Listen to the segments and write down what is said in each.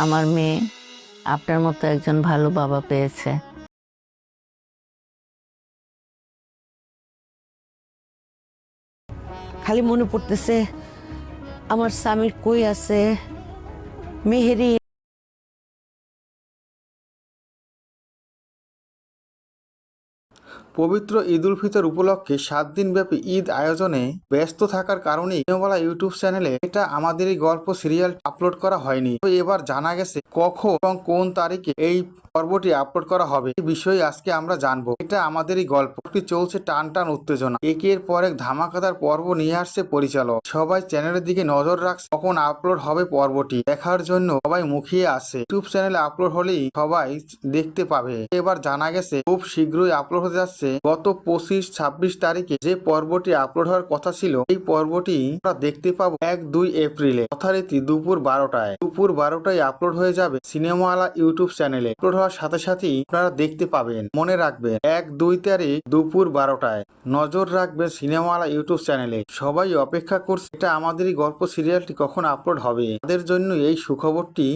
আমার মেয়ে আপনার মতো একজন ভালো বাবা পেয়েছে। খালি মনে পড়তেছে আমার স্বামীর কই আছে মেহেরি। পবিত্র ঈদ উল ফিতর উপলক্ষে 7 দিনব্যাপী ঈদ আয়োজনে ব্যস্ত থাকার কারণে সিনেমালা ইউটিউব চ্যানেলে এটা আমাদেরই গল্প সিরিয়াল আপলোড করা হয়নি। তো এবার জানা গেছে কখন এবং কোন তারিখে এই পর্বটি আপলোড করা হবে এই বিষয়ে আজকে আমরা জানবো। এটা আমাদেরই গল্পটি চলছে টান টান উত্তেজনা, একের পর এক ধামাকাদার পর্ব নিয়ে আসছে পরিচালক। সবাই চ্যানেলের দিকে নজর রাখছে কখন আপলোড হবে পর্বটি দেখার জন্য সবাই মুখিয়ে আছে। ইউটিউব চ্যানেলে আপলোড হলেই সবাই দেখতে পাবে। এবার জানা গেছে খুব শীঘ্রই আপলোড হতে যাচ্ছে গত 25-26 তারিখে যে পর্বটি আপলোড হওয়ার কথা ছিল। এই পর্বটি আমরা দেখতে পাবো 1-2 এপ্রিলে যথারীতি দুপুর 12টায়। দুপুর 12টায় আপলোড হয়ে যাবে সিনেমাওয়ালা ইউটিউব চ্যানেলে। আপলোড হওয়ার সাথে সাথেই আপনারা দেখতে পাবেন। মনে রাখবেন 1-2 তারিখ দুপুর 12টায় নজর রাখবেন সিনেমাওয়ালা ইউটিউব চ্যানেলে। সবাই অপেক্ষা করছে এটা আমাদেরই গল্প সিরিয়ালটি কখন আপলোড হবে। তাদের জন্য এই সুখবরটি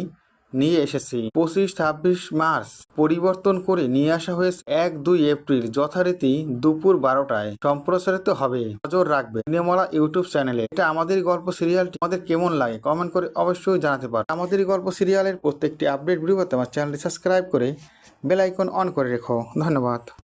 নিয়ে এসেছি। 25-26 মার্চ পরিবর্তন করে নিয়ে আসা হয়েছে 1-2 এপ্রিল যথারীতি দুপুর 12টায় সম্প্রচারিত হবে। নজর রাখবে সিনেমালা ইউটিউব চ্যানেলে। এটা আমাদের গল্প সিরিয়ালটি আমাদের কেমন লাগে কমেন্ট করে অবশ্যই জানাতে পারেন। আমাদের গল্প সিরিয়ালের প্রত্যেকটি আপডেট ভিডিও পেতে আমার চ্যানেলটি সাবস্ক্রাইব করে বেল আইকন অন করে রেখো। ধন্যবাদ।